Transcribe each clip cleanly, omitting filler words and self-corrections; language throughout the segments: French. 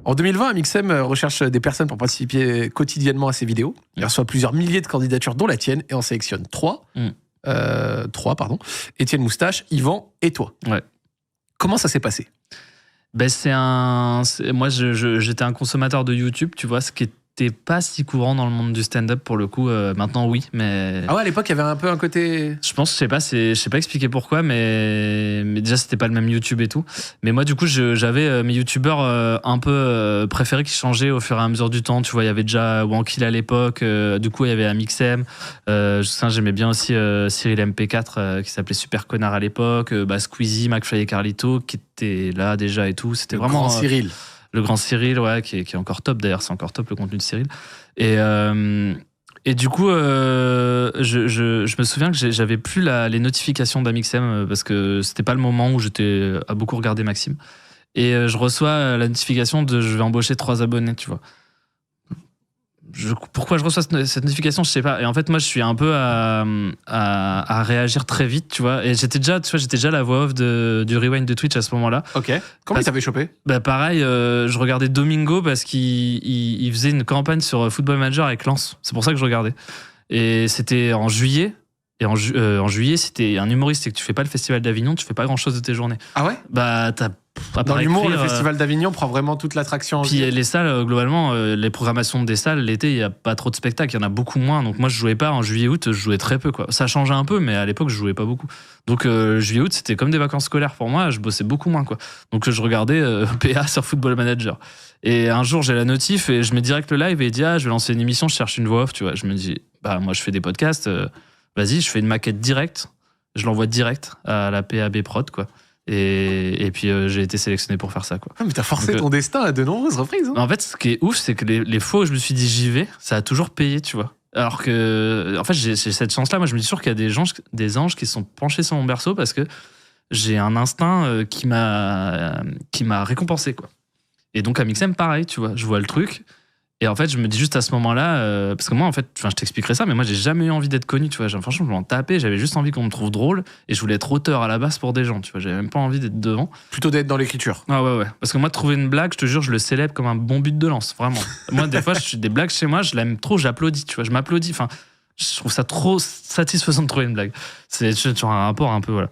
En 2020, Amixem recherche des personnes pour participer quotidiennement à ses vidéos. Il reçoit plusieurs milliers de candidatures, dont la tienne, et en sélectionne 3. Étienne Moustache, Yvan et toi. Ouais. Comment ça s'est passé ? Moi, j'étais un consommateur de YouTube, tu vois, ce qui était pas si courant dans le monde du stand-up pour le coup. Maintenant, oui, mais. Ah ouais, à l'époque, il y avait un peu un côté. Je sais pas expliquer pourquoi, mais déjà, c'était pas le même YouTube et tout. Mais moi, du coup, j'avais mes YouTubeurs un peu préférés qui changeaient au fur et à mesure du temps. Tu vois, il y avait déjà Wankill à l'époque. Du coup, il y avait Amixem. J'aimais bien aussi Cyril MP4 qui s'appelait Super Connard à l'époque. Squeezie, McFly et Carlito qui étaient là déjà et tout. C'était Le vraiment. Grand Cyril. Le grand Cyril, ouais, qui est encore top d'ailleurs, c'est encore top le contenu de Cyril. Et du coup, je me souviens que j'avais plus les notifications d'Amixem parce que c'était pas le moment où j'étais à beaucoup regarder Maxime. Et je reçois la notification de je vais embaucher 3 abonnés, tu vois. Pourquoi je reçois cette notification, je sais pas. Et en fait, moi, je suis un peu à réagir très vite, tu vois. Et j'étais déjà la voix off du rewind de Twitch à ce moment-là. Ok. Comment il t'avait chopé ? Pareil, je regardais Domingo parce qu'il faisait une campagne sur Football Manager avec Lens. C'est pour ça que je regardais. Et c'était en juillet. Et en juillet, c'était un humoriste, c'est que tu fais pas le Festival d'Avignon, tu fais pas grand-chose de tes journées. Ah ouais ? Dans l'humour, le Festival d'Avignon prend vraiment toute l'attraction. Puis les salles, globalement, les programmations des salles, l'été, il n'y a pas trop de spectacles, il y en a beaucoup moins. Donc moi, je jouais pas en juillet-août, je jouais très peu, quoi. Ça changeait un peu, mais à l'époque, je jouais pas beaucoup. Donc juillet-août, c'était comme des vacances scolaires pour moi, je bossais beaucoup moins, quoi. Donc je regardais PA sur Football Manager. Et un jour, j'ai la notif et je mets direct le live et il dit je vais lancer une émission, je cherche une voix off, tu vois. Je me dis, moi, je fais des podcasts, vas-y, je fais une maquette directe, je l'envoie direct à la PAB Prod, quoi. Et puis j'ai été sélectionné pour faire ça, quoi. Ah, mais t'as forcé ton destin à de nombreuses reprises. En fait, ce qui est ouf, c'est que les fois où je me suis dit j'y vais, ça a toujours payé, tu vois. Alors que, en fait, j'ai cette chance-là. Moi, je me dis toujours qu'il y a des anges qui se sont penchés sur mon berceau parce que j'ai un instinct qui m'a récompensé, quoi. Et donc, Amixem, pareil, tu vois. Je vois le truc. Et en fait, je me dis juste à ce moment-là, parce que moi, en fait, je t'expliquerai ça, mais moi, j'ai jamais eu envie d'être connu, tu vois. Franchement, je m'en tapais, j'avais juste envie qu'on me trouve drôle et je voulais être auteur à la base pour des gens, tu vois. J'avais même pas envie d'être devant. Plutôt d'être dans l'écriture. Ah ouais. Parce que moi, trouver une blague, je te jure, je le célèbre comme un bon but de lance, vraiment. Moi, des fois, je suis des blagues chez moi, je l'aime trop, j'applaudis, tu vois. Je m'applaudis, enfin, je trouve ça trop satisfaisant de trouver une blague. C'est sur un rapport un peu, voilà.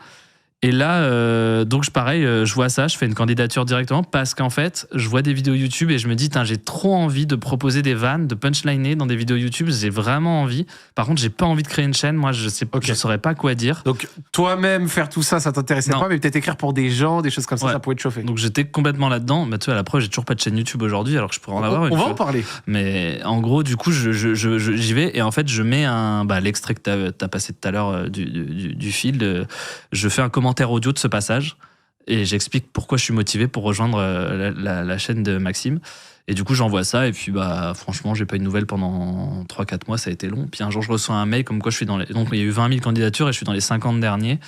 Et là, donc je vois ça, je fais une candidature directement parce qu'en fait, je vois des vidéos YouTube et je me dis, j'ai trop envie de proposer des vannes, de punchliner dans des vidéos YouTube, j'ai vraiment envie. Par contre, j'ai pas envie de créer une chaîne, moi, je saurais pas quoi dire. Donc, toi-même, faire tout ça, ça t'intéressait pas, mais peut-être écrire pour des gens, des choses comme ça, ça pourrait te chauffer. Donc, j'étais complètement là-dedans. Tu vois, à la preuve, j'ai toujours pas de chaîne YouTube aujourd'hui, alors que je pourrais en avoir une. On va en parler. Mais en gros, du coup, j'y vais et en fait, je mets l'extrait que t'as passé tout à l'heure du fil. Je fais un commentaire audio de ce passage et j'explique pourquoi je suis motivé pour rejoindre la chaîne de Maxime. Et du coup, j'envoie ça et puis franchement, j'ai pas eu de nouvelles pendant 3-4 mois, ça a été long. Puis un jour, je reçois un mail comme quoi je suis donc il y a eu 20 000 candidatures et je suis dans les 50 derniers.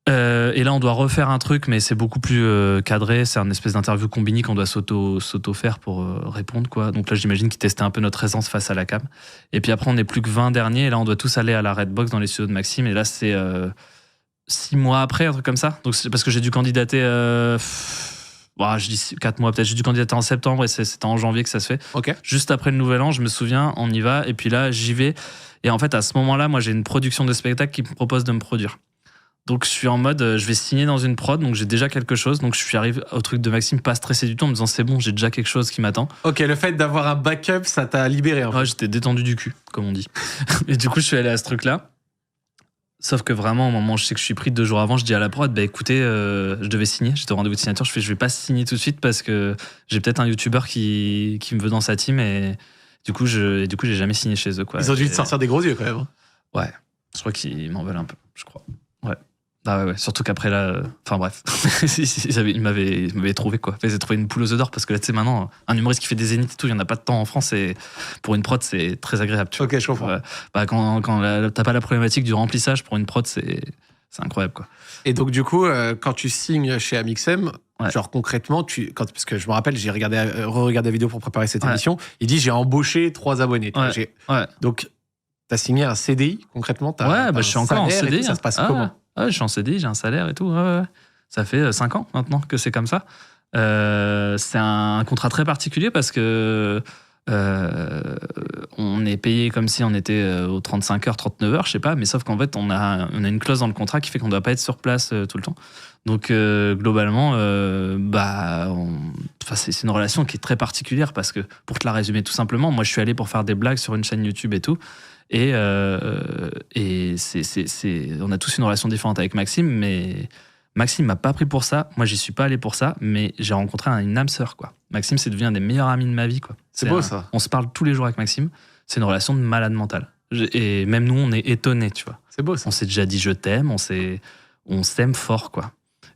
Et là, on doit refaire un truc, mais c'est beaucoup plus cadré. C'est un espèce d'interview combini qu'on doit s'auto-faire pour répondre, quoi. Donc là, j'imagine qu'ils testaient un peu notre aisance face à la cam. Et puis après, on n'est plus que 20 derniers et là, on doit tous aller à la Redbox dans les studios de Maxime. Et là, c'est 6 mois après, un truc comme ça. Donc c'est parce que j'ai dû candidater je dis 4 mois peut-être. J'ai dû candidater en septembre et c'était en janvier que ça se fait. Okay. Juste après le nouvel an, je me souviens, on y va et puis là j'y vais. Et en fait à ce moment-là, moi j'ai une production de spectacle qui me propose de me produire. Donc je suis en mode, je vais signer dans une prod, donc j'ai déjà quelque chose. Donc je suis arrivé au truc de Maxime, pas stressé du tout, en me disant c'est bon, j'ai déjà quelque chose qui m'attend. Ok, le fait d'avoir un backup, ça t'a libéré. En fait. Ouais, j'étais détendu du cul, comme on dit. Et du coup je suis allé à ce truc-là. Sauf que vraiment, au moment où je sais que je suis pris 2 jours avant, je dis à la prod, écoutez, je devais signer, j'étais au rendez-vous de signature, je vais pas signer tout de suite parce que j'ai peut-être un youtubeur qui me veut dans sa team et du coup, j'ai jamais signé chez eux, quoi. Ils ont dû te sortir des gros yeux quand même. Ouais, je crois qu'ils m'en veulent un peu, je crois. Ouais. Ah ouais, surtout qu'après là, enfin bref, ils m'avaient trouvé, quoi. Ils avaient trouvé une poule aux œufs d'or parce que là, tu sais, maintenant, un humoriste qui fait des zéniths et tout, il n'y en a pas de temps en France et pour une prod, c'est très agréable. Tu vois. Ok, je comprends. Ouais. Quand t'as pas la problématique du remplissage pour une prod, c'est incroyable, quoi. Et donc, du coup, quand tu signes chez Amixem, genre concrètement, parce que je me rappelle, j'ai re-regardé la vidéo pour préparer cette émission, il dit j'ai embauché 3 abonnés. Donc, t'as signé un CDI concrètement? Je suis encore en CDI. Ça se passe comment? Ouais, je suis en CDI, j'ai un salaire et tout. Ouais. Ça fait 5 ans maintenant que c'est comme ça. c'est un contrat très particulier parce que on est payé comme si on était aux 35 heures, 39 heures, je sais pas, mais sauf qu'en fait, on a une clause dans le contrat qui fait qu'on ne doit pas être sur place tout le temps. Donc, globalement, c'est une relation qui est très particulière parce que, pour te la résumer tout simplement, moi, je suis allé pour faire des blagues sur une chaîne YouTube et tout. Et on a tous une relation différente avec Maxime, mais Maxime m'a pas pris pour ça. Moi, j'y suis pas allé pour ça, mais j'ai rencontré une âme sœur, quoi. Maxime, c'est devenu un des meilleurs amis de ma vie, quoi. C'est beau, ça. On se parle tous les jours avec Maxime. C'est une relation de malade mental. Et même nous, on est étonnés, tu vois. C'est beau, ça. On s'est déjà dit je t'aime, on s'aime fort, quoi.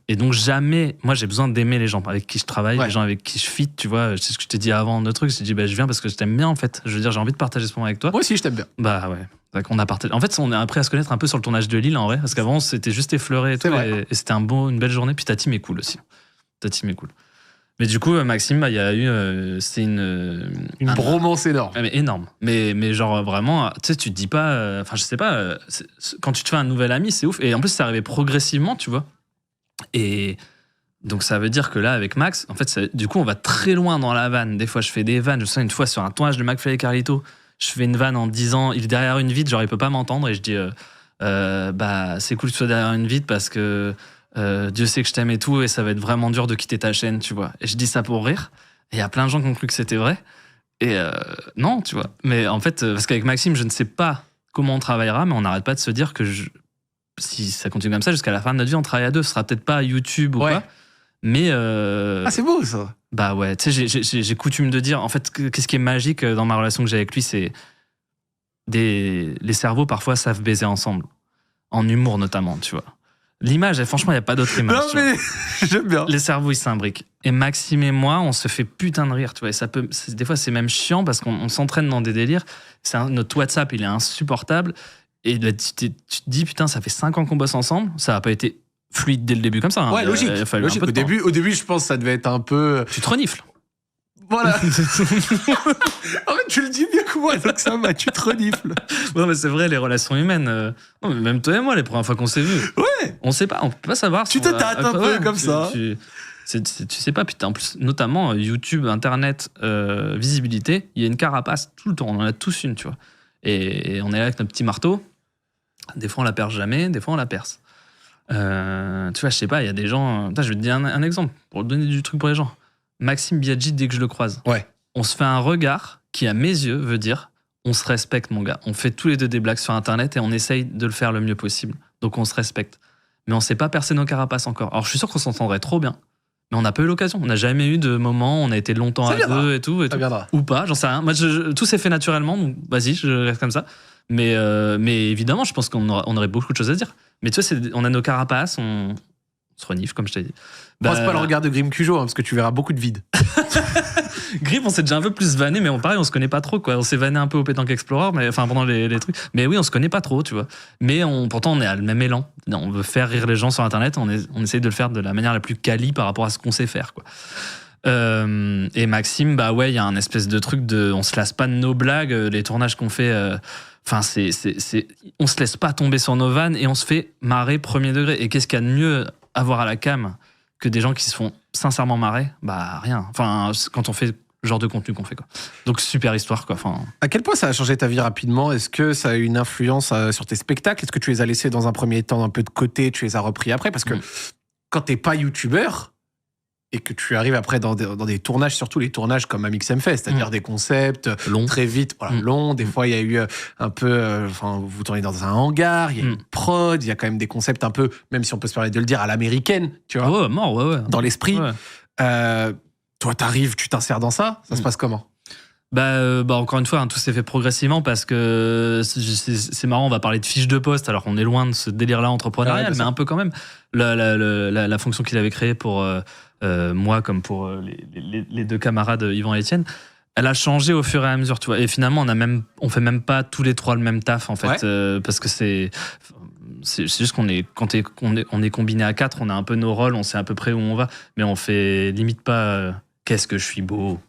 Et donc jamais, moi j'ai besoin d'aimer les gens avec qui je travaille, les gens avec qui je fit, tu vois. C'est ce que je t'ai dit avant de truc, je t'ai dit je viens parce que je t'aime bien en fait. Je veux dire, j'ai envie de partager ce moment avec toi. Moi aussi je t'aime bien. Bah ouais. On a partagé. En fait, on est appris à se connaître un peu sur le tournage de Lille en vrai, parce qu'avant c'était juste effleuré et tout, et c'était une belle journée. Puis ta team est cool aussi. Mais du coup, Maxime, il y a eu, c'est une bromance énorme. Mais énorme. Mais genre vraiment, tu sais, tu te dis pas, je sais pas, quand tu te fais un nouvel ami, c'est ouf. Et en plus, c'est arrivé progressivement, tu vois. Et donc ça veut dire que là avec Max, en fait du coup on va très loin dans la vanne. Des fois je fais des vannes. Je me souviens une fois sur un tournage de McFly et Carlito, je fais une vanne en disant il est derrière une vitre, genre il peut pas m'entendre, et je dis c'est cool que tu sois derrière une vitre parce que Dieu sait que je t'aime et tout, et ça va être vraiment dur de quitter ta chaîne, tu vois. Et je dis ça pour rire, et il y a plein de gens qui ont cru que c'était vrai, et non, tu vois. Mais en fait, parce qu'avec Maxime je ne sais pas comment on travaillera, mais on n'arrête pas de se dire que si ça continue comme ça, jusqu'à la fin de notre vie, on travaille à deux. Ce sera peut-être pas YouTube ou quoi, mais... c'est beau, ça. Bah ouais, tu sais, j'ai coutume de dire... En fait, qu'est-ce qui est magique dans ma relation que j'ai avec lui, c'est... Les cerveaux, parfois, savent baiser ensemble. En humour, notamment, tu vois. L'image, franchement, il n'y a pas d'autre image. Non, mais j'aime bien. Les cerveaux, ils s'imbriquent. Et Maxime et moi, on se fait putain de rire, tu vois. Et des fois, c'est même chiant parce qu'on s'entraîne dans des délires. Notre WhatsApp, il est insupportable. Et là, tu te dis, putain, ça fait 5 ans qu'on bosse ensemble, ça n'a pas été fluide dès le début comme ça. Ouais, logique. Au début, je pense que ça devait être un peu... Tu te renifles. Voilà. En fait, tu le dis mieux que moi, donc ça va, tu te renifles. Ouais, mais c'est vrai, les relations humaines. Même toi et moi, les premières fois qu'on s'est vus. Ouais. On peut pas savoir. Tu te tâtes un peu comme ça. Tu sais pas, putain, en plus, notamment YouTube, Internet, visibilité, il y a une carapace tout le temps, on en a tous une, tu vois. Et on est là avec notre petit marteau. Des fois, on la perce jamais, des fois, on la perce. Tu vois, je sais pas, il y a des gens... je vais te dire un exemple, pour donner du truc pour les gens. Maxime Biaggi, dès que je le croise, on se fait un regard qui, à mes yeux, veut dire on se respecte, mon gars. On fait tous les deux des blagues sur Internet et on essaye de le faire le mieux possible. Donc, on se respecte. Mais on sait pas percer nos carapaces encore. Alors, je suis sûr qu'on s'entendrait trop bien. Mais on n'a pas eu l'occasion. On n'a jamais eu de moment où on a été longtemps à deux et tout. Ça viendra. Ou pas, j'en sais rien. Moi, tout s'est fait naturellement, donc vas-y, je reste comme ça. Mais évidemment, je pense qu'on aurait beaucoup de choses à dire. Mais tu vois, on a nos carapaces, on se renifle, comme je t'ai dit. Pense pas le regard de Grim Cujo, parce que tu verras beaucoup de vide. Grim, on s'est déjà un peu plus vanné, mais pareil, on se connaît pas trop, quoi. On s'est vanné un peu au Pétanque Explorer, pendant les trucs. Mais oui, on se connaît pas trop, tu vois. Mais pourtant, on est à le même élan. On veut faire rire les gens sur Internet, on essaie de le faire de la manière la plus quali par rapport à ce qu'on sait faire, quoi. Et Maxime, il y a un espèce de truc on se lasse pas de nos blagues, les tournages qu'on fait... on se laisse pas tomber sur nos vannes et on se fait marrer premier degré. Et qu'est-ce qu'il y a de mieux à voir à la cam que des gens qui se font sincèrement marrer? Rien. Quand on fait le genre de contenu qu'on fait, quoi. Donc super histoire, quoi. À quel point ça a changé ta vie rapidement? Est-ce que ça a eu une influence sur tes spectacles? Est-ce que tu les as laissés dans un premier temps un peu de côté, tu les as repris après? Parce que quand t'es pas youtubeur et que tu arrives après dans des tournages, surtout les tournages comme Amixem Fest, c'est-à-dire des concepts longs, très vite, longs. Des fois, il y a eu un peu... vous tournez dans un hangar, il y a une prod, il y a quand même des concepts un peu, même si on peut se permettre de le dire, à l'américaine, tu vois. Ouais. Dans l'esprit. Ouais. Toi, t'arrives, tu t'insères dans ça se passe comment? Encore une fois, tout s'est fait progressivement parce que c'est marrant, on va parler de fiches de poste alors qu'on est loin de ce délire-là entrepreneurial, mais un peu quand même. La fonction qu'il avait créée pour moi comme pour les deux camarades Yvan et Étienne, elle a changé au fur et à mesure, tu vois. Et finalement, on fait même pas tous les trois le même taf, en fait, parce que c'est juste qu'on est, on est combiné à 4, on a un peu nos rôles, on sait à peu près où on va, mais on fait limite pas qu'est-ce que je suis beau.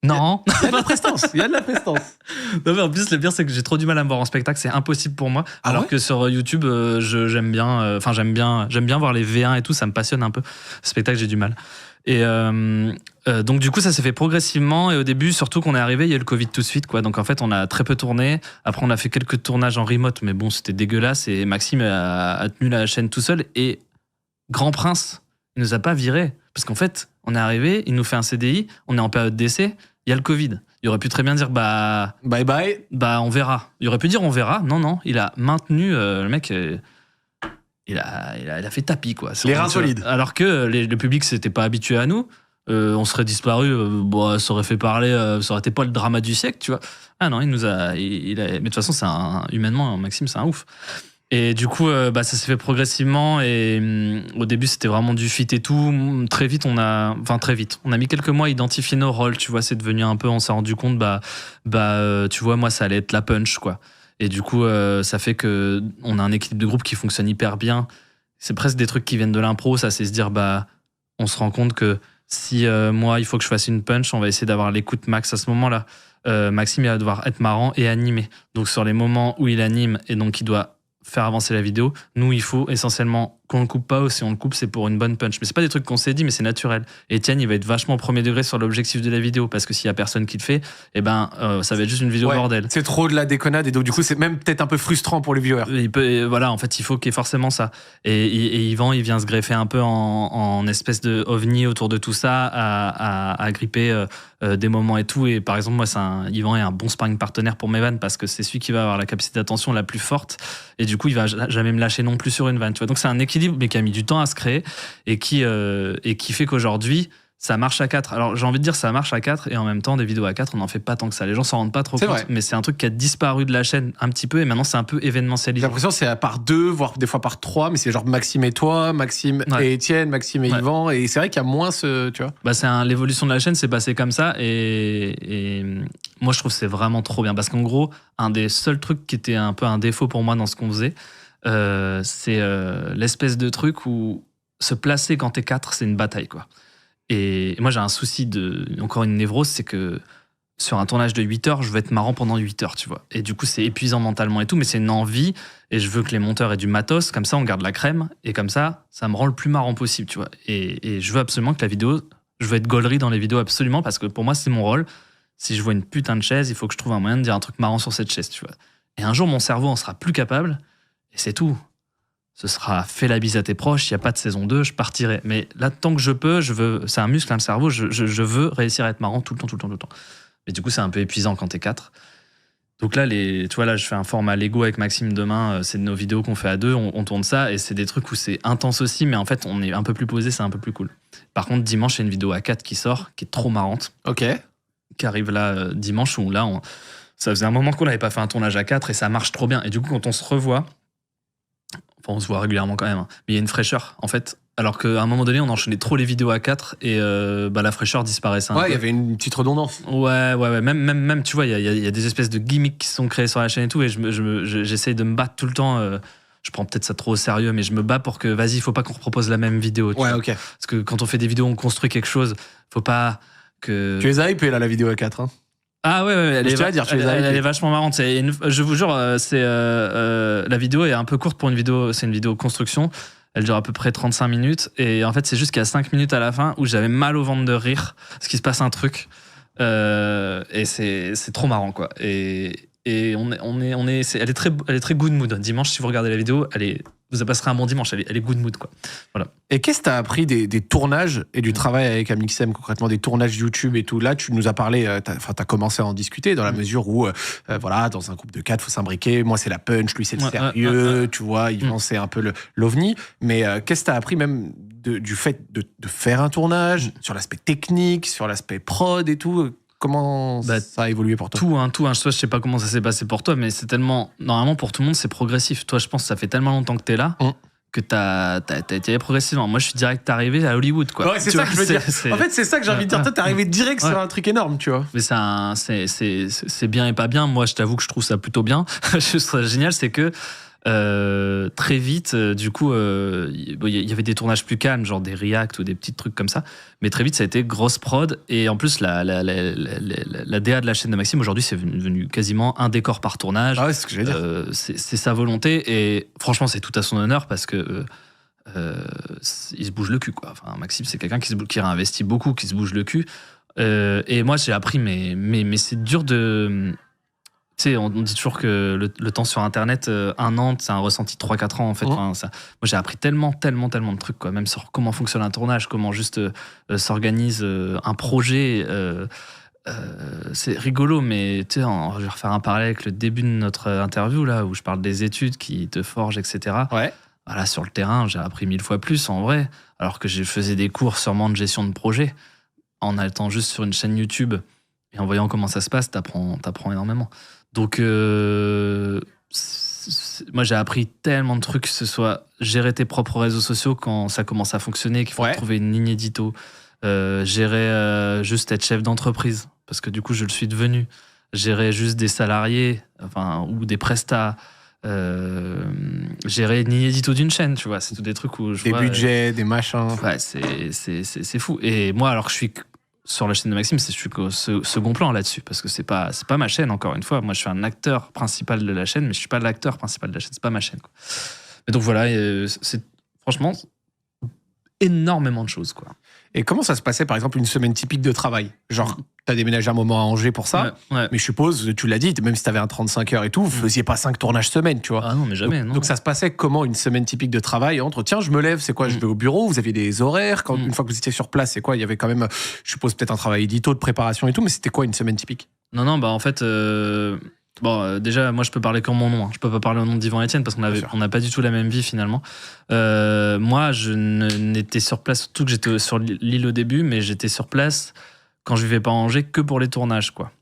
Non. Il y a de la prestance. Non, mais en plus, le pire, c'est que j'ai trop du mal à me voir en spectacle. C'est impossible pour moi. Alors que sur YouTube, j'aime bien voir les V1 et tout. Ça me passionne un peu. Le spectacle, j'ai du mal. Et donc du coup ça s'est fait progressivement et au début surtout qu'on est arrivé il y a eu le Covid tout de suite quoi, donc en fait on a très peu tourné, après on a fait quelques tournages en remote mais bon c'était dégueulasse et Maxime a tenu la chaîne tout seul et Grand Prince il nous a pas viré parce qu'en fait on est arrivé, il nous fait un CDI, on est en période d'essai, il y a le Covid, il aurait pu très bien dire bye bye, on verra, il aurait pu dire on verra, non il a maintenu le mec. Il a fait tapis, quoi. Les reins solides. Alors que le public s'était pas habitué à nous. On serait disparu, ça aurait fait parler, ça aurait été pas le drama du siècle, tu vois. Ah non, il nous a. Mais de toute façon, humainement, Maxime, c'est un ouf. Et du coup, ça s'est fait progressivement. Et au début, c'était vraiment du fit et tout. Très vite, on a mis quelques mois à identifier nos rôles, tu vois. C'est devenu un peu, on s'est rendu compte, tu vois, moi, ça allait être la punch, quoi. Et du coup, ça fait que on a un équilibre de groupe qui fonctionne hyper bien. C'est presque des trucs qui viennent de l'impro. Ça, c'est se dire, on se rend compte que si moi, il faut que je fasse une punch, on va essayer d'avoir l'écoute max à ce moment-là. Maxime, il va devoir être marrant et animer. Donc, sur les moments où il anime et donc il doit faire avancer la vidéo, nous, il faut essentiellement qu'on le coupe pas ou si on le coupe, c'est pour une bonne punch. Mais c'est pas des trucs qu'on s'est dit, mais c'est naturel. Et Etienne, il va être vachement premier degré sur l'objectif de la vidéo parce que s'il y a personne qui le fait, ça va être juste une vidéo bordel. C'est trop de la déconnade et donc du coup, c'est même peut-être un peu frustrant pour les viewers. Voilà, en fait, il faut qu'il y ait forcément ça. Et Yvan, il vient se greffer un peu en espèce de ovni autour de tout ça, à gripper des moments et tout. Et par exemple, moi, Yvan est un bon sparring partenaire pour mes vannes parce que c'est celui qui va avoir la capacité d'attention la plus forte. Et du coup, il va jamais me lâcher non plus sur une vanne. Tu vois. Donc c'est un équilibre, mais qui a mis du temps à se créer et qui fait qu'aujourd'hui, ça marche à 4. Alors j'ai envie de dire ça marche à 4 et en même temps des vidéos à 4 on n'en fait pas tant que ça. Les gens s'en rendent pas trop compte, vrai. Mais c'est un truc qui a disparu de la chaîne un petit peu et maintenant c'est un peu événementialisé. J'ai l'impression que c'est par 2, voire des fois par 3, mais c'est genre Maxime et toi, Maxime et Etienne, Maxime et Yvan, et c'est vrai qu'il y a moins ce, tu vois. L'évolution de la chaîne s'est passée comme ça et moi je trouve que c'est vraiment trop bien parce qu'en gros un des seuls trucs qui était un peu un défaut pour moi dans ce qu'on faisait, c'est l'espèce de truc où se placer quand t'es 4 c'est une bataille quoi. Et moi j'ai un souci encore une névrose, c'est que sur un tournage de 8 heures je veux être marrant pendant 8 heures tu vois, et du coup c'est épuisant mentalement et tout, mais c'est une envie et je veux que les monteurs aient du matos, comme ça on garde la crème et comme ça me rend le plus marrant possible tu vois, et je veux absolument que la vidéo, je veux être gaulerie dans les vidéos absolument parce que pour moi c'est mon rôle. Si je vois une putain de chaise, il faut que je trouve un moyen de dire un truc marrant sur cette chaise tu vois, et un jour mon cerveau en sera plus capable et c'est tout. Ce sera fais la bise à tes proches, il n'y a pas de saison 2, je partirai. Mais là, tant que je peux, c'est un muscle, le cerveau, je veux réussir à être marrant tout le temps. Mais du coup, c'est un peu épuisant quand t'es 4. Donc là, tu vois, là, je fais un format Lego avec Maxime demain, c'est de nos vidéos qu'on fait à 2, on tourne ça, et c'est des trucs où c'est intense aussi, mais en fait, on est un peu plus posé, c'est un peu plus cool. Par contre, dimanche, il y a une vidéo à 4 qui sort, qui est trop marrante. Ok. Qui arrive là, dimanche, où là, ça faisait un moment qu'on n'avait pas fait un tournage à 4, et ça marche trop bien. Et du coup, quand on se revoit, on se voit régulièrement quand même, hein. Mais il y a une fraîcheur, en fait. Alors qu'à un moment donné, on enchaînait trop les vidéos à 4 et la fraîcheur disparaissait un peu. Ouais, il y avait une petite redondance. Ouais. Même tu vois, il y a des espèces de gimmicks qui sont créés sur la chaîne et tout, et j'essaye de me battre tout le temps. Je prends peut-être ça trop au sérieux, mais je me bats pour que, vas-y, il faut pas qu'on repropose la même vidéo. Ouais, ok. Parce que quand on fait des vidéos, on construit quelque chose. Faut pas que... Tu les as hypés, là, la vidéo à 4, hein. Ah ouais, elle est vachement marrante. Je vous jure, la vidéo est un peu courte pour une vidéo. C'est une vidéo construction. Elle dure à peu près 35 minutes. Et en fait, c'est juste qu'il y a 5 minutes à la fin où j'avais mal au ventre de rire parce qu'il se passe un truc. Et c'est trop marrant, quoi. Et elle est très good mood. Dimanche, si vous regardez la vidéo, vous passerez un bon dimanche. Elle est good mood, quoi. Voilà. Et qu'est-ce que tu as appris des tournages et du travail avec Amixem, concrètement, des tournages YouTube et tout? Là, tu nous as parlé, tu as commencé à en discuter dans la mesure où, voilà, dans un groupe de 4, il faut s'imbriquer. Moi, c'est la punch, lui, c'est le sérieux, tu vois, Yvan, c'est un peu l'ovni. Mais qu'est-ce que tu as appris même du fait de faire un tournage, sur l'aspect technique, sur l'aspect prod et tout? Comment ça a évolué pour toi? Tout. Je sais pas comment ça s'est passé pour toi, mais c'est tellement... Normalement, pour tout le monde, c'est progressif. Toi, je pense que ça fait tellement longtemps que t'es là que t'as été progressivement. Moi, je suis direct arrivé à Hollywood, quoi. Ouais, c'est ça que je veux dire. En fait, c'est ça que j'ai envie de dire. Toi, t'es arrivé direct sur un truc énorme, tu vois. Mais c'est bien et pas bien. Moi, je t'avoue que je trouve ça plutôt bien. Ce serait génial, c'est que très vite, du coup, il y avait des tournages plus calmes, genre des reacts ou des petits trucs comme ça. Mais très vite, ça a été grosse prod. Et en plus, la DA de la chaîne de Maxime, aujourd'hui, c'est devenu quasiment un décor par tournage. Ah ouais, c'est ce que j'allais dire. C'est sa volonté. Et franchement, c'est tout à son honneur parce que il se bouge le cul, quoi. Enfin, Maxime, c'est quelqu'un qui réinvestit beaucoup, qui se bouge le cul. Et moi, j'ai appris, mais c'est dur de... Tu sais, on dit toujours que le temps sur Internet, 1 an, c'est un ressenti de 3-4 ans, en fait. Enfin, moi, j'ai appris tellement de trucs, quoi. Même sur comment fonctionne un tournage, comment juste s'organise un projet. C'est rigolo, mais tu sais, je vais refaire un parallèle avec le début de notre interview, là, où je parle des études qui te forgent, etc. Ouais. Voilà, sur le terrain, j'ai appris 1000 fois plus, en vrai. Alors que je faisais des cours sûrement de gestion de projet. En étant juste sur une chaîne YouTube et en voyant comment ça se passe, t'apprends énormément. Donc, moi, j'ai appris tellement de trucs, que ce soit gérer tes propres réseaux sociaux quand ça commence à fonctionner, qu'il faut trouver une ligne édito, gérer juste être chef d'entreprise, parce que du coup, je le suis devenu, gérer juste des salariés, enfin, ou des prestats, gérer une ligne édito d'une chaîne, tu vois, c'est tous des trucs où je des vois... budgets, des machins. Ouais, c'est fou. Et moi, alors que je suis... Sur la chaîne de Maxime, je suis qu'au second plan là-dessus, parce que c'est pas ma chaîne, encore une fois. Moi, je suis un acteur principal de la chaîne, mais je suis pas l'acteur principal de la chaîne, c'est pas ma chaîne, quoi. Et donc voilà, c'est franchement énormément de choses, quoi. Et comment ça se passait, par exemple, une semaine typique de travail? Genre, t'as déménagé un moment à Angers pour ça, mais je suppose, tu l'as dit, même si t'avais un 35 heures et tout, vous faisiez pas 5 tournages semaine, tu vois. Ah non, mais jamais, non. Donc ça se passait comment, une semaine typique de travail entre, tiens, je me lève, c'est quoi, je vais au bureau, vous aviez des horaires, une fois que vous étiez sur place, c'est quoi? Il y avait quand même, je suppose, peut-être un travail édito, de préparation et tout, mais c'était quoi une semaine typique? Non, bah en fait... déjà, moi, je peux parler qu'en mon nom. Je peux pas parler au nom d'Yvan Etienne parce qu'on n'a pas du tout la même vie, finalement. Moi, je n'étais sur place, surtout que j'étais sur l'île au début, mais j'étais sur place quand je vivais pas à Angers que pour les tournages, quoi.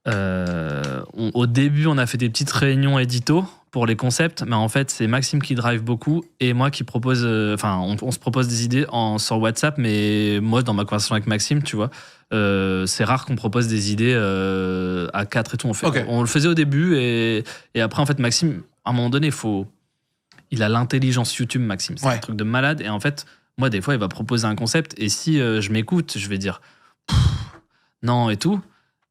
Au début, on a fait des petites réunions édito pour les concepts, mais en fait, c'est Maxime qui drive beaucoup et moi qui propose... on se propose des idées sur WhatsApp, mais moi, dans ma conversation avec Maxime, tu vois, c'est rare qu'on propose des idées à 4 et tout. On le faisait au début et après, en fait, Maxime, à un moment donné, il a l'intelligence YouTube, Maxime. C'est un truc de malade. Et en fait, moi, des fois, il va proposer un concept et si je m'écoute, je vais dire non et tout.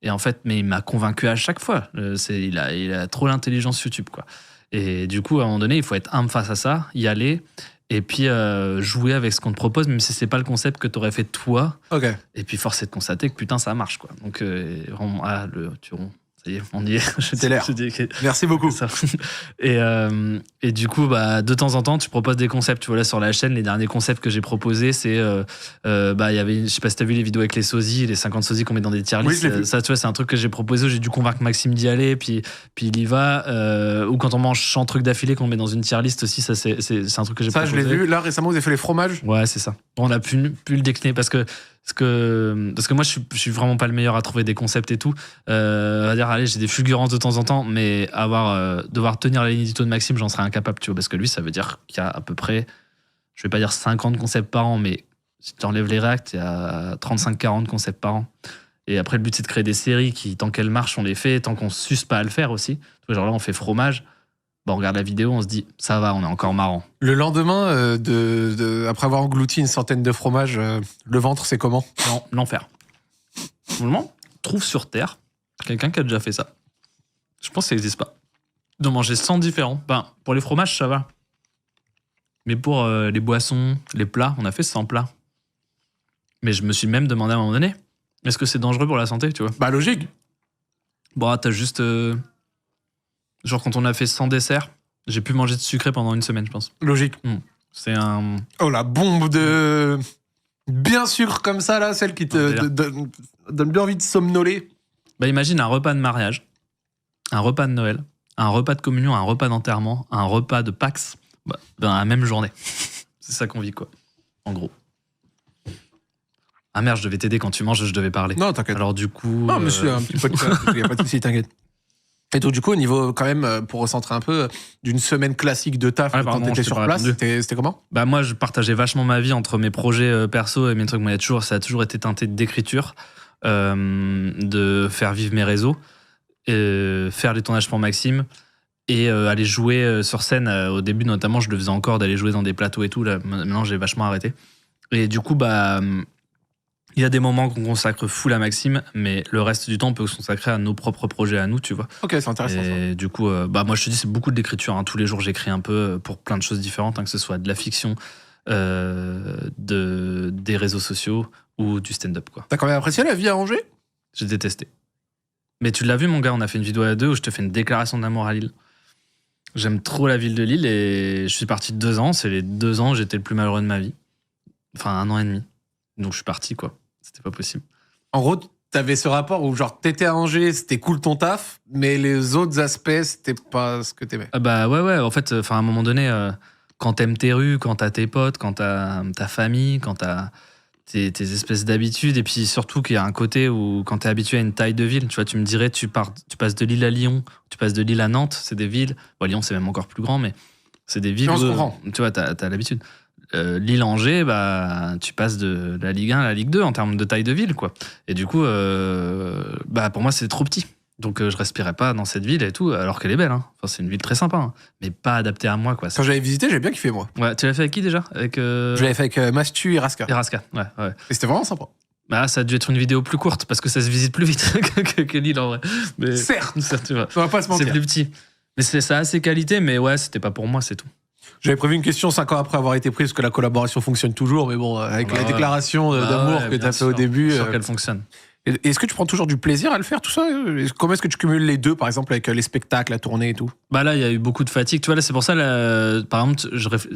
Et en fait, mais il m'a convaincu à chaque fois. Il a trop l'intelligence YouTube, quoi. Et du coup, à un moment donné, il faut être humble face à ça, y aller, et puis jouer avec ce qu'on te propose, même si c'est pas le concept que t'aurais fait toi. Et puis force est de constater que putain, ça marche, quoi. Donc, vraiment, ça y est, on y est. C'est l'air. Merci beaucoup. Et du coup, de temps en temps, tu proposes des concepts. Tu vois, là, sur la chaîne, les derniers concepts que j'ai proposés, c'est... il y avait, je sais pas si t'as vu les vidéos avec les sosies, les 50 sosies qu'on met dans des tier lists. Oui, ça, tu vois, c'est un truc que j'ai proposé. J'ai dû convaincre Maxime d'y aller, puis il y va. Ou quand on mange 100 trucs d'affilée qu'on met dans une tier list aussi, ça, c'est un truc que j'ai proposé. Ça, je l'ai vu. Là, récemment, vous avez fait les fromages. Ouais, c'est ça. On a pu le décliner parce que moi, je suis vraiment pas le meilleur à trouver des concepts et tout. On va dire, allez, j'ai des fulgurances de temps en temps, mais devoir tenir la ligne édito de Maxime, j'en serais incapable, tu vois, parce que lui, ça veut dire qu'il y a à peu près, je vais pas dire 50 concepts par an, mais si tu enlèves les React, il y a 35-40 concepts par an. Et après, le but, c'est de créer des séries qui, tant qu'elles marchent, on les fait, tant qu'on se suce pas à le faire aussi. Genre là, on fait fromage. On regarde la vidéo, on se dit, ça va, on est encore marrant. Le lendemain, après avoir englouti une centaine de fromages, le ventre, c'est comment? Non, l'enfer. Normalement, trouve sur Terre quelqu'un qui a déjà fait ça. Je pense que ça n'existe pas. De manger 100 différents. Pour les fromages, ça va. Mais pour les boissons, les plats, on a fait 100 plats. Mais je me suis même demandé à un moment donné, est-ce que c'est dangereux pour la santé, tu vois? Logique. T'as juste... genre quand on a fait 100 desserts, j'ai pu manger de sucré pendant une semaine, je pense. Logique. C'est un... Oh, la bombe de... bien sucre comme ça, là, celle qui te donne bien envie de somnoler. Imagine un repas de mariage, un repas de Noël, un repas de communion, un repas d'enterrement, un repas de Pax, dans la même journée. C'est ça qu'on vit, quoi. En gros. Ah merde, je devais t'aider quand tu manges, je devais parler. Non, t'inquiète. Alors du coup... Non, monsieur, un petit peu de ça, il n'y a pas de souci, t'inquiète. Et donc, du coup, au niveau, quand même, pour recentrer un peu, d'une semaine classique de taf, quand t'étais sur place, c'était comment? Moi, je partageais vachement ma vie entre mes projets perso et mes trucs. Moi, ça a toujours été teinté d'écriture, de faire vivre mes réseaux, faire les tournages pour Maxime et aller jouer sur scène. Au début, notamment, je le faisais encore, d'aller jouer dans des plateaux et tout. Là, maintenant, j'ai vachement arrêté. Et du coup, Il y a des moments qu'on consacre full à Maxime, mais le reste du temps, on peut se consacrer à nos propres projets à nous, tu vois. Ok, c'est intéressant. Et du coup, moi, je te dis, c'est beaucoup de l'écriture. Tous les jours, j'écris un peu pour plein de choses différentes, que ce soit de la fiction, des réseaux sociaux ou du stand-up, quoi. T'as quand même apprécié la vie à Angers ? J'ai détesté. Mais tu l'as vu, mon gars, on a fait une vidéo à 2 où je te fais une déclaration d'amour à Lille. J'aime trop la ville de Lille et je suis parti de 2 ans. C'est les 2 ans où j'étais le plus malheureux de ma vie. Enfin, 1 an et demi. Donc je suis parti, quoi. C'était pas possible. En gros, t'avais ce rapport où genre t'étais à Angers, c'était cool ton taf, mais les autres aspects, c'était pas ce que t'aimais. Bah ouais. En fait, à un moment donné, quand t'aimes tes rues, quand t'as tes potes, quand t'as ta famille, quand t'as tes espèces d'habitudes, et puis surtout qu'il y a un côté où quand t'es habitué à une taille de ville, tu vois, tu me dirais, tu passes de Lille à Lyon, tu passes de Lille à Nantes, c'est des villes. Bon, Lyon, c'est même encore plus grand, mais c'est des villes où, tu vois, t'as l'habitude. Lille-Angers, bah, tu passes de la Ligue 1 à la Ligue 2 en termes de taille de ville, quoi. Et du coup, bah, pour moi, c'est trop petit. Donc, je respirais pas dans cette ville et tout, alors qu'elle est belle. Enfin, c'est une ville très sympa, mais pas adaptée à moi, quoi. Quand j'avais visité, j'ai bien kiffé, moi. Ouais, tu l'as fait avec qui déjà ? Je l'avais fait avec Mastu et Raska. Ouais. Et c'était vraiment sympa. Bah, ça a dû être une vidéo plus courte parce que ça se visite plus vite que Lille en vrai. Mais, certes, tu vois. On va pas se mentir. C'est plus petit. Mais ça a ses qualités, mais ouais, c'était pas pour moi, c'est tout. J'avais prévu une question 5 ans après avoir été pris, parce que la collaboration fonctionne toujours, mais bon, avec la déclaration d'amour que tu as fait au début. Sûr qu'elle fonctionne. Est-ce que tu prends toujours du plaisir à le faire, tout ça ? Comment est-ce que tu cumules les deux, par exemple, avec les spectacles, la tournée et tout ? Bah là, il y a eu beaucoup de fatigue. Tu vois, là, c'est pour ça, par exemple,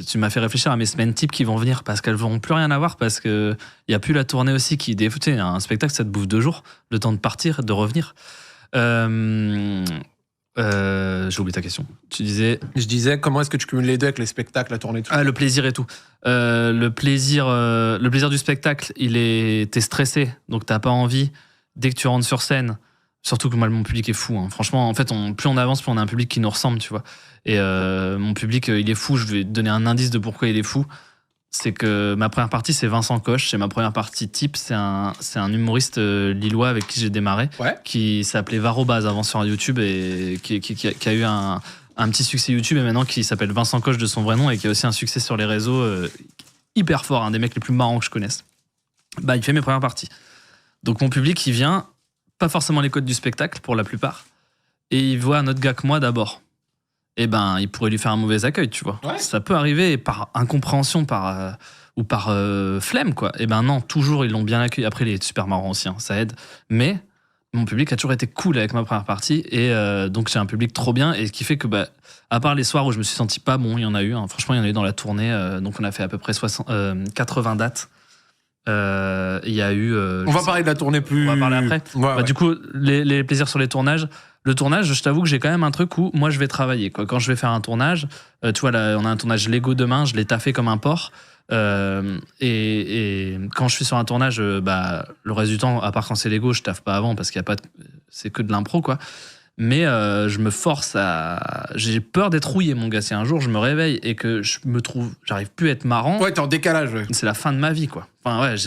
tu m'as fait réfléchir à mes semaines types qui vont venir, parce qu'elles vont plus rien avoir, parce qu'il n'y a plus la tournée aussi qui défoute. Un spectacle, ça te bouffe 2 jours, le temps de partir, de revenir. J'ai oublié ta question. Tu disais. Je disais, comment est-ce que tu cumules les deux avec les spectacles, la tournée et tout ? Le plaisir et tout. Le plaisir du spectacle, t'es stressé, donc t'as pas envie. Dès que tu rentres sur scène, surtout que moi, mon public est fou. Franchement, en fait, plus on avance, plus on a un public qui nous ressemble, tu vois. Et mon public, il est fou. Je vais te donner un indice de pourquoi il est fou. C'est que ma première partie, c'est Vincent Coche. C'est ma première partie type. C'est un humoriste lillois avec qui j'ai démarré, qui s'appelait Varobaz avant sur YouTube et qui a eu un petit succès YouTube et maintenant qui s'appelle Vincent Coche de son vrai nom et qui a aussi un succès sur les réseaux hyper fort, un des mecs les plus marrants que je connaisse. Bah, il fait mes premières parties. Donc mon public, il vient, pas forcément les codes du spectacle pour la plupart, et il voit un autre gars que moi d'abord. Et ben, il pourrait lui faire un mauvais accueil, tu vois. Ouais. Ça peut arriver par incompréhension, ou par flemme, quoi. Et ben non, toujours ils l'ont bien accueilli. Après, il est super marrant aussi, ça aide. Mais mon public a toujours été cool avec ma première partie, et donc j'ai un public trop bien, et ce qui fait que, bah, à part les soirs où je me suis senti pas bon, il y en a eu. Franchement, il y en a eu dans la tournée. Donc on a fait à peu près 80 dates. Il y a eu. On va parler de la tournée plus. On va parler après. Ouais. Du coup, les plaisirs sur les tournages. Le tournage, je t'avoue que j'ai quand même un truc où moi je vais travailler, quoi. Quand je vais faire un tournage, tu vois, là, on a un tournage Lego demain, je l'ai taffé comme un porc. Et quand je suis sur un tournage, bah, le reste du temps, à part quand c'est Lego, je taffe pas avant parce qu'il y a pas c'est que de l'impro, quoi. Mais je me force à. J'ai peur d'être rouillé, mon gars. Si un jour je me réveille et que j'arrive plus à être marrant. Ouais, t'es en décalage. Ouais. C'est la fin de ma vie, quoi. Enfin, ouais,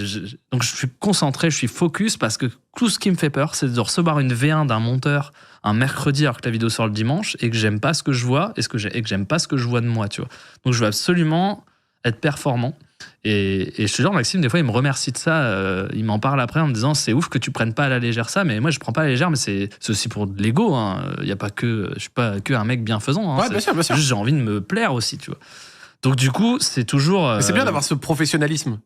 donc je suis concentré, je suis focus parce que tout ce qui me fait peur, c'est de recevoir une V1 d'un monteur un mercredi alors que la vidéo sort le dimanche et que j'aime pas ce que je vois et que j'aime pas ce que je vois de moi, tu vois. Donc je veux absolument être performant. Et je te jure, Maxime, des fois, il me remercie de ça. Il m'en parle après en me disant c'est ouf que tu prennes pas à la légère ça, mais moi, je prends pas à la légère, mais c'est aussi pour de l'ego. Y a pas que, je suis pas que un mec bienfaisant. Ouais, bien sûr. Juste, j'ai envie de me plaire aussi, tu vois. Donc, du coup, c'est toujours. Mais c'est bien d'avoir ce professionnalisme.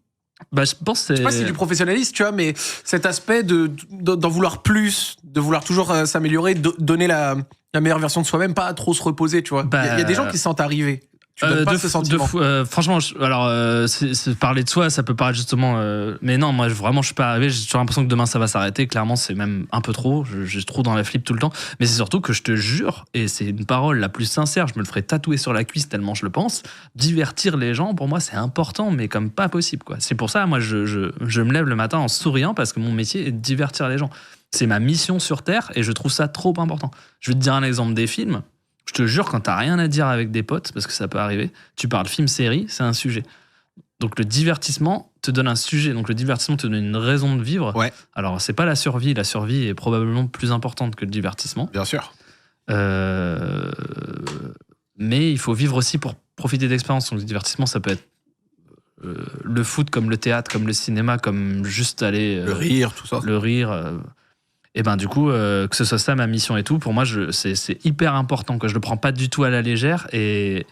Bah, je pense je sais pas si c'est du professionnalisme, tu vois, mais cet aspect d'en vouloir plus, de vouloir toujours s'améliorer, donner la meilleure version de soi-même, pas trop se reposer, tu vois. Il y a des gens qui se sentent arriver. Tu donnes pas ce sentiment. Franchement, c'est parler de soi, ça peut paraître justement. Mais non, moi, vraiment, je suis pas arrivé. J'ai toujours l'impression que demain, ça va s'arrêter. Clairement, c'est même un peu trop. J'ai trop dans la flip tout le temps. Mais c'est surtout que je te jure, et c'est une parole la plus sincère, je me le ferai tatouer sur la cuisse tellement je le pense. Divertir les gens, pour moi, c'est important, mais comme pas possible, quoi. C'est pour ça, moi, je me lève le matin en souriant parce que mon métier est de divertir les gens. C'est ma mission sur Terre et je trouve ça trop important. Je vais te dire un exemple des films. Je te jure, quand t'as rien à dire avec des potes, parce que ça peut arriver, tu parles film-série, c'est un sujet. Donc le divertissement te donne un sujet, donc le divertissement te donne une raison de vivre. Ouais. Alors c'est pas la survie est probablement plus importante que le divertissement. Bien sûr. Mais il faut vivre aussi pour profiter d'expériences. Donc le divertissement, ça peut être le foot comme le théâtre, comme le cinéma, comme juste aller... le rire, tout ça. Le rire. Et ben du coup, que ce soit ça ma mission et tout, pour moi, c'est hyper important. Je le prends pas du tout à la légère. Et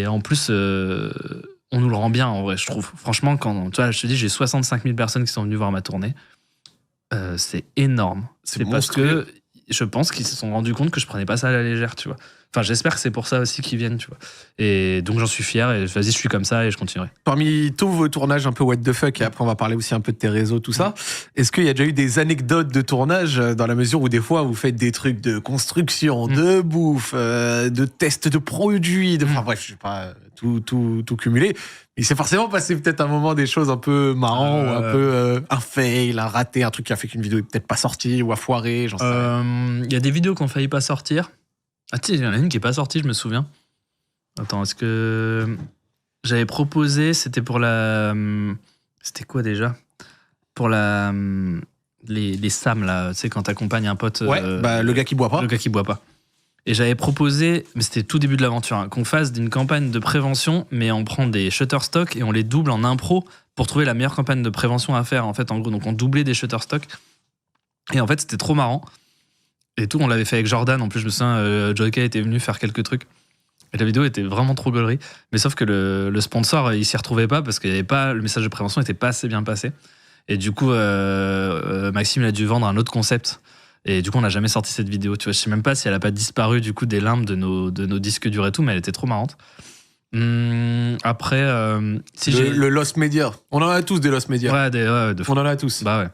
en plus, on nous le rend bien, en vrai, je trouve. Franchement, quand tu vois, je te dis, j'ai 65 000 personnes qui sont venues voir ma tournée. C'est énorme. C'est parce que je pense qu'ils se sont rendus compte que je prenais pas ça à la légère, tu vois. Enfin, j'espère que c'est pour ça aussi qu'ils viennent, tu vois. Et donc, j'en suis fier. Et vas-y, je suis comme ça et je continuerai. Parmi tous vos tournages un peu what the fuck, et après, on va parler aussi un peu de tes réseaux, tout ça, est-ce qu'il y a déjà eu des anecdotes de tournage dans la mesure où des fois, vous faites des trucs de construction, de bouffe, de tests de produits, enfin bref, je sais pas, tout cumulé. Il s'est forcément passé peut-être un moment des choses un peu marrant ou un peu un fail, un raté, un truc qui a fait qu'une vidéo est peut-être pas sortie ou a foiré, j'en sais rien. Il y a des vidéos qui ont failli pas sortir. Ah, tu sais, il y en a une qui est pas sortie, je me souviens. Attends, est-ce que j'avais proposé, c'était pour la. C'était quoi déjà? Pour la. Les SAM, là, tu sais, quand t'accompagnes un pote. Ouais, le gars qui boit pas. Le gars qui boit pas. Et j'avais proposé, mais c'était tout début de l'aventure, hein, qu'on fasse d'une campagne de prévention, mais on prend des Shutterstock et on les double en impro pour trouver la meilleure campagne de prévention à faire, en fait, en gros. Donc on doublait des Shutterstock. Et en fait, c'était trop marrant. Et tout, on l'avait fait avec Jordan. En plus, je me souviens, Joyka était venu faire quelques trucs. Et la vidéo était vraiment trop gaulerie. Mais sauf que le sponsor, il s'y retrouvait pas parce qu'il y avait pas, le message de prévention n'était pas assez bien passé. Et du coup, Maxime il a dû vendre un autre concept. Et du coup, on n'a jamais sorti cette vidéo. Tu vois, je sais même pas si elle a pas disparu du coup des limbes de nos disques durs et tout, mais elle était trop marrante. Après, si le Lost Media. On en a tous des Lost Media. Ouais, on en a tous. Bah ouais.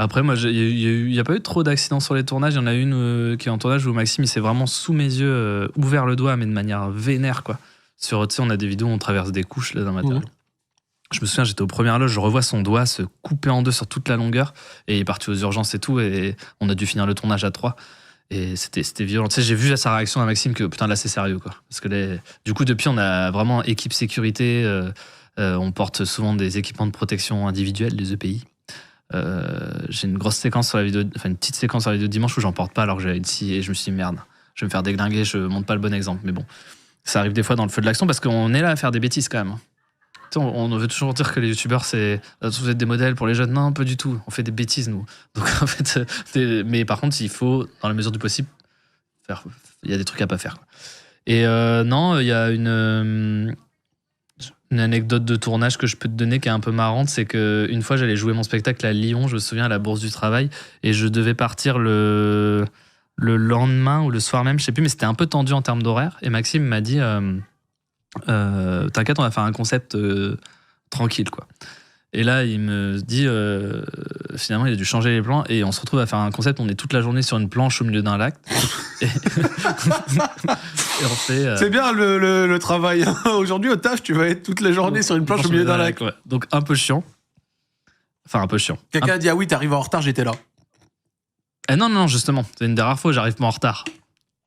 Après, moi, il n'y a pas eu trop d'accidents sur les tournages. Il y en a une qui est en tournage où Maxime, il s'est vraiment sous mes yeux ouvert le doigt, mais de manière vénère, quoi. Tu sais, on a des vidéos où on traverse des couches là, dans ma table. Je me souviens, j'étais aux premières loges, je revois son doigt se couper en deux sur toute la longueur. Et il est parti aux urgences et tout. Et on a dû finir le tournage à 3. Et c'était violent. Tu sais, j'ai vu à sa réaction à Maxime que putain, là, c'est sérieux, quoi. Parce que du coup, depuis, on a vraiment équipe sécurité. On porte souvent des équipements de protection individuelle, les EPI. J'ai une grosse séquence sur la vidéo, enfin une petite séquence sur la vidéo de dimanche où j'en porte pas alors que j'avais une scie et je me suis dit merde, je vais me faire déglinguer, je montre pas le bon exemple, mais bon, ça arrive des fois dans le feu de l'action parce qu'on est là à faire des bêtises quand même. Tu sais, on veut toujours dire que les youtubeurs c'est vous êtes des modèles pour les jeunes, non pas du tout, on fait des bêtises nous. Donc en fait, mais par contre il faut dans la mesure du possible faire, il y a des trucs à pas faire. Et non, il y a une anecdote de tournage que je peux te donner qui est un peu marrante, c'est qu'une fois j'allais jouer mon spectacle à Lyon, je me souviens à la Bourse du Travail, et je devais partir le lendemain ou le soir même, je sais plus, mais c'était un peu tendu en termes d'horaire, et Maxime m'a dit t'inquiète, on va faire un concept tranquille, quoi. Et là il me dit finalement il a dû changer les plans et on se retrouve à faire un concept, on est toute la journée sur une planche au milieu d'un lac et on fait, c'est bien le travail. Aujourd'hui au taf tu vas être toute la journée sur une planche au milieu d'un lac, ouais. Donc un peu chiant, quelqu'un a dit ah oui t'arrives en retard, j'étais là. Non justement c'est une des rares fois où j'arrive pas en retard.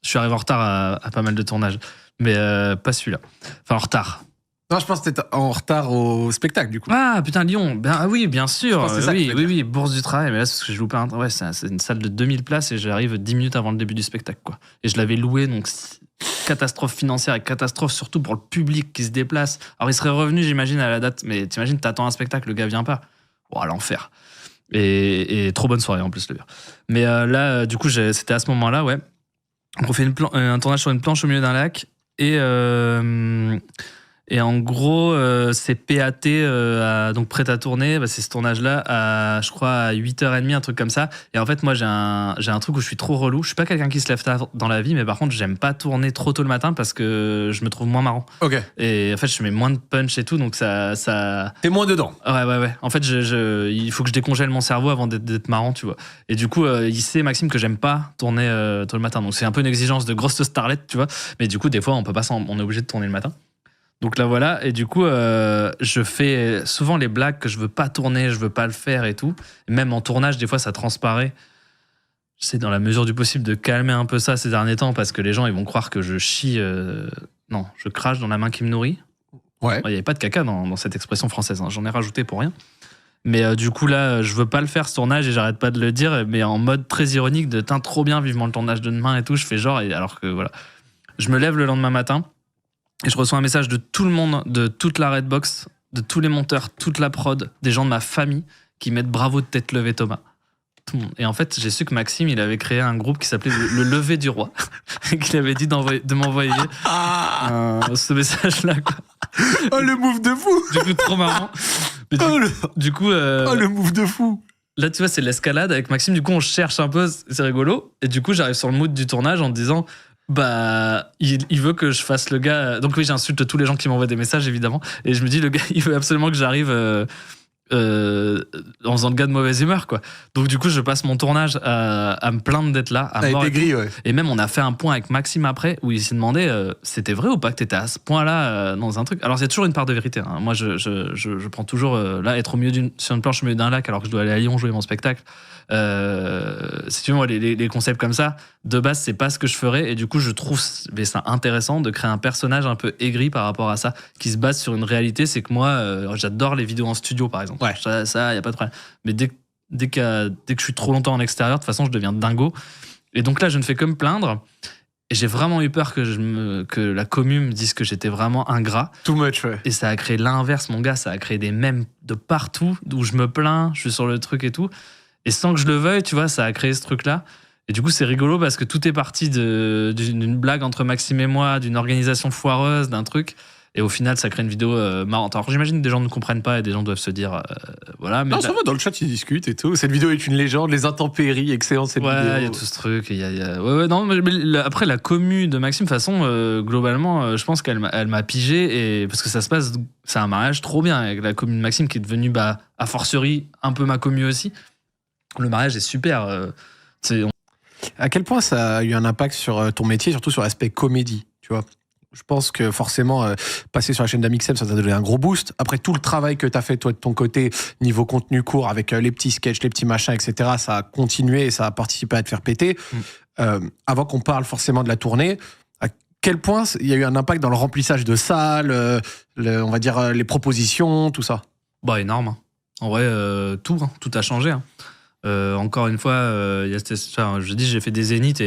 Je suis arrivé en retard à pas mal de tournages mais pas celui-là, enfin en retard. Non, je pense que t'étais en retard au spectacle, du coup. Ah, putain, Lyon. Ah oui, bien sûr. Oui, Bourse du Travail. Mais là, c'est parce que je loupais un... Ouais, c'est une salle de 2000 places et j'arrive 10 minutes avant le début du spectacle, quoi. Et je l'avais loué, donc catastrophe financière et catastrophe surtout pour le public qui se déplace. Alors, il serait revenu, j'imagine, à la date. Mais t'imagines, t'attends un spectacle, le gars vient pas. Oh, l'enfer. Et trop bonne soirée, en plus, le gars. Mais là, du coup, c'était à ce moment-là, ouais. Donc, on fait un tournage sur une planche au milieu d'un lac et en gros, c'est PAT, donc prêt à tourner. Bah, c'est ce tournage-là, je crois, à 8h30, un truc comme ça. Et en fait, moi, j'ai un truc où je suis trop relou. Je suis pas quelqu'un qui se lève tard dans la vie, mais par contre, j'aime pas tourner trop tôt le matin parce que je me trouve moins marrant. Ok. Et en fait, je mets moins de punch et tout, donc ça... T'es moins dedans. Ouais. En fait, il faut que je décongèle mon cerveau avant d'être marrant, tu vois. Et du coup, il sait, Maxime, que j'aime pas tourner tôt le matin. Donc, c'est un peu une exigence de grosse starlette, tu vois. Mais du coup, des fois, on est obligé de tourner le matin. Donc là voilà, et du coup je fais souvent les blagues que je veux pas tourner, je veux pas le faire et tout. Et même en tournage, des fois ça transparaît. J'essaie dans la mesure du possible de calmer un peu ça ces derniers temps parce que les gens ils vont croire que je chie. Non, je crache dans la main qui me nourrit. Ouais. Il n'y avait pas de caca dans cette expression française, hein. J'en ai rajouté pour rien. Mais du coup là, je veux pas le faire ce tournage et j'arrête pas de le dire, mais en mode très ironique de tiens trop bien, vivement le tournage de demain et tout. Je fais genre, alors que voilà. Je me lève le lendemain matin. Et je reçois un message de tout le monde, de toute la Redbox, de tous les monteurs, toute la prod, des gens de ma famille qui mettent bravo de tête levée Thomas. Tout le monde. Et en fait, j'ai su que Maxime, il avait créé un groupe qui s'appelait le Lever du Roi, et qu'il avait dit de m'envoyer ce message-là, quoi. Oh, le move de fou. Du coup, trop marrant. Mais du coup, le move de fou. Là, tu vois, c'est l'escalade avec Maxime. Du coup, on cherche un peu, c'est rigolo. Et du coup, j'arrive sur le mood du tournage en me disant, il veut que je fasse le gars. Donc oui, j'insulte tous les gens qui m'envoient des messages, évidemment. Et je me dis, le gars, il veut absolument que j'arrive en faisant le gars de mauvaise humeur, quoi. Donc du coup, je passe mon tournage à me plaindre d'être là, à mort. Et même, on a fait un point avec Maxime après, où il s'est demandé, c'était vrai ou pas que t'étais à ce point-là dans un truc. Alors, il y a toujours une part de vérité. Hein. Moi, je prends toujours là, être sur une planche au milieu d'un lac alors que je dois aller à Lyon jouer mon spectacle. Si tu veux, moi, les concepts comme ça, de base, c'est pas ce que je ferais. Et du coup, je trouve ça intéressant de créer un personnage un peu aigri par rapport à ça, qui se base sur une réalité. C'est que moi, j'adore les vidéos en studio, par exemple. Ouais. Ça, y a pas de problème. Mais dès que je suis trop longtemps en extérieur, de toute façon, je deviens dingo. Et donc là, je ne fais que me plaindre. Et j'ai vraiment eu peur que la commu me dise que j'étais vraiment ingrat. Too much, ouais. Et ça a créé l'inverse, mon gars. Ça a créé des mèmes de partout, où je me plains, je suis sur le truc et tout. Et sans que je le veuille, tu vois, ça a créé ce truc-là. Et du coup, c'est rigolo parce que tout est parti d'une blague entre Maxime et moi, d'une organisation foireuse, d'un truc. Et au final, ça crée une vidéo marrante. Alors, j'imagine que des gens ne comprennent pas et des gens doivent se dire, voilà. Mais non, ça va, dans le chat, ils discutent et tout. Cette vidéo est une légende, les intempéries, excellente cette vidéo. Ouais, il y a tout ce truc. Ouais, non, mais après, la commu de Maxime, de toute façon, globalement, je pense qu'elle m'a pigé. Et, parce que ça se passe, c'est un mariage trop bien avec la commu de Maxime qui est devenue, a fortiori, un peu ma commu aussi. Le mariage est super. À quel point ça a eu un impact sur ton métier, surtout sur l'aspect comédie, tu vois? Je pense que forcément, passer sur la chaîne d'Amixem, ça t'a donné un gros boost. Après tout le travail que t'as fait, toi, de ton côté, niveau contenu court, avec les petits sketchs, les petits machins, etc., ça a continué et ça a participé à te faire péter. Avant qu'on parle forcément de la tournée, à quel point il y a eu un impact dans le remplissage de salles, on va dire les propositions, tout ça? Énorme. Hein. En vrai, tout a changé. Hein. Encore une fois, je dis, j'ai fait des zéniths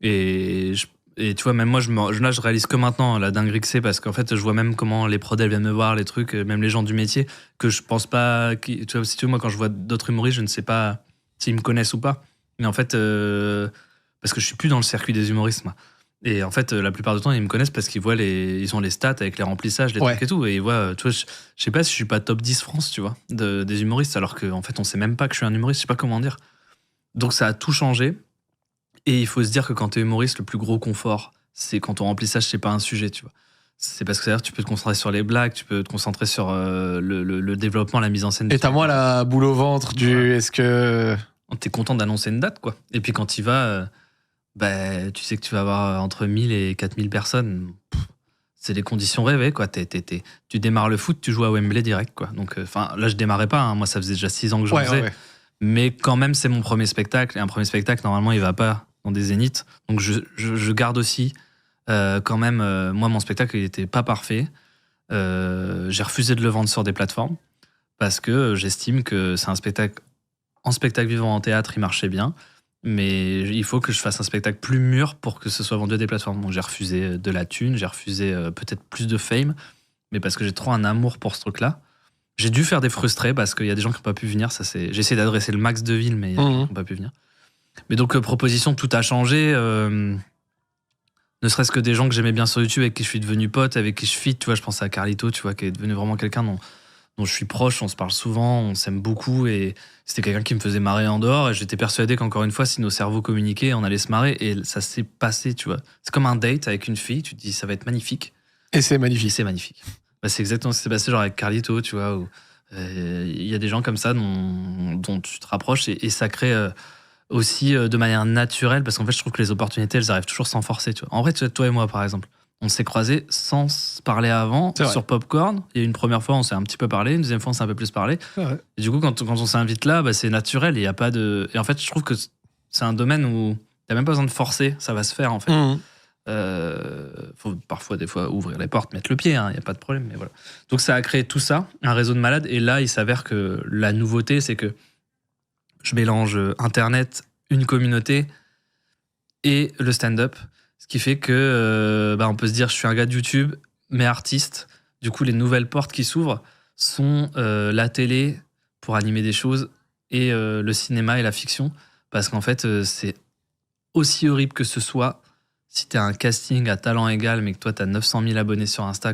et tu vois, même moi, je réalise que maintenant la dinguerie que c'est, parce qu'en fait, je vois même comment les prods viennent me voir, les trucs, même les gens du métier, que je pense pas. Tu vois, si tu veux, moi, quand je vois d'autres humoristes, je ne sais pas s'ils me connaissent ou pas. Mais en fait, parce que je suis plus dans le circuit des humoristes, moi. Et en fait, la plupart du temps, ils me connaissent parce qu'ils voient ils ont les stats avec les remplissages, les trucs et tout. Et ils voient, tu vois, je sais pas si je suis pas top 10 France, tu vois, des humoristes, alors qu'en fait, on sait même pas que je suis un humoriste, je sais pas comment dire. Donc, ça a tout changé. Et il faut se dire que quand t'es humoriste, le plus gros confort, c'est quand ton remplissage, c'est pas un sujet, tu vois. C'est parce que c'est-à-dire, tu peux te concentrer sur les blagues, tu peux te concentrer sur le développement, la mise en scène. Et t'as moins la boule au ventre est-ce que... T'es content d'annoncer une date, quoi. Et puis quand tu vas, tu sais que tu vas avoir entre 1000 et 4000 personnes. C'est les conditions rêvées, quoi. Tu démarres le foot, tu joues à Wembley direct, quoi. Donc, là, je démarrais pas. Hein. Moi, ça faisait déjà 6 ans que j'en faisais. Ouais. Mais quand même, c'est mon premier spectacle. Et un premier spectacle, normalement, il va pas dans des zéniths. Donc, je garde aussi quand même... moi, mon spectacle, il était pas parfait. J'ai refusé de le vendre sur des plateformes parce que j'estime que c'est un spectacle... En spectacle vivant en théâtre, il marchait bien. Mais il faut que je fasse un spectacle plus mûr pour que ce soit vendu à des plateformes. Donc, j'ai refusé de la thune, j'ai refusé peut-être plus de fame, mais parce que j'ai trop un amour pour ce truc-là. J'ai dû faire des frustrés parce qu'il y a des gens qui n'ont pas pu venir. J'ai essayé d'adresser le max de villes, mais il y a des gens qui n'ont pas pu venir. Mais donc, proposition, tout a changé. Ne serait-ce que des gens que j'aimais bien sur YouTube, avec qui je suis devenu pote, avec qui je fit. Tu vois, je pense à Carlito, tu vois, qui est devenu vraiment quelqu'un dont je suis proche, on se parle souvent, on s'aime beaucoup, et c'était quelqu'un qui me faisait marrer en dehors, et j'étais persuadé qu'encore une fois, si nos cerveaux communiquaient, on allait se marrer, et ça s'est passé, tu vois. C'est comme un date avec une fille, tu te dis, ça va être magnifique. Et c'est magnifique. C'est magnifique. C'est exactement ce qui s'est passé, genre avec Carlito, tu vois, où il y a des gens comme ça dont tu te rapproches, et ça crée aussi de manière naturelle, parce qu'en fait, je trouve que les opportunités, elles arrivent toujours sans forcer, tu vois. En vrai, toi et moi, par exemple, on s'est croisés sans se parler avant sur Popcorn. Il y a une première fois, on s'est un petit peu parlé. Une deuxième fois, on s'est un peu plus parlé. Et du coup, quand on s'invite là, c'est naturel. Il y a pas de... Et en fait, je trouve que c'est un domaine où t'as même pas besoin de forcer. Ça va se faire, en fait. Faut parfois, des fois, ouvrir les portes, mettre le pied. Il n'y a pas de problème. Mais voilà. Donc, ça a créé tout ça, un réseau de malades. Et là, il s'avère que la nouveauté, c'est que je mélange Internet, une communauté et le stand-up. Ce qui fait que on peut se dire, je suis un gars de YouTube, mais artiste. Du coup, les nouvelles portes qui s'ouvrent sont la télé pour animer des choses et le cinéma et la fiction. Parce qu'en fait, c'est aussi horrible que ce soit, si t'es un casting à talent égal, mais que toi, t'as 900 000 abonnés sur Insta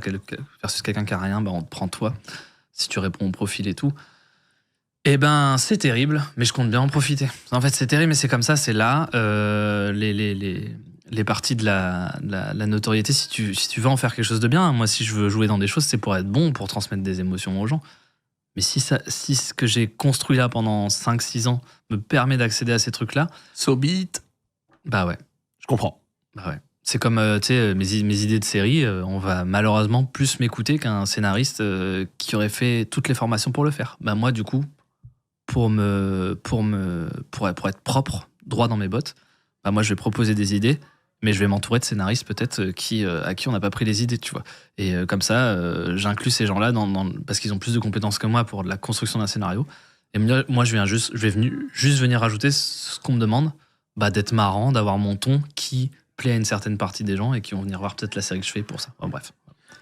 versus quelqu'un qui a rien, on te prend toi, si tu réponds au profil et tout. Eh ben, c'est terrible, mais je compte bien en profiter. En fait, c'est terrible, mais c'est comme ça, c'est là. Les parties de la notoriété, si tu veux en faire quelque chose de bien, moi, si je veux jouer dans des choses, c'est pour être bon, pour transmettre des émotions aux gens. Mais si ce que j'ai construit là pendant 5-6 ans me permet d'accéder à ces trucs-là... So be it. Bah ouais. Je comprends. Bah ouais. C'est comme, tu sais, mes idées de série, on va malheureusement plus m'écouter qu'un scénariste qui aurait fait toutes les formations pour le faire. Bah moi, du coup, pour être propre, droit dans mes bottes, bah moi, je vais proposer des idées, mais je vais m'entourer de scénaristes peut-être à qui on n'a pas pris les idées, tu vois. Et comme ça, j'inclus ces gens-là parce qu'ils ont plus de compétences que moi pour la construction d'un scénario. Et moi, je vais venir rajouter ce qu'on me demande, d'être marrant, d'avoir mon ton qui plaît à une certaine partie des gens et qui vont venir voir peut-être la série que je fais pour ça. Bon, bref.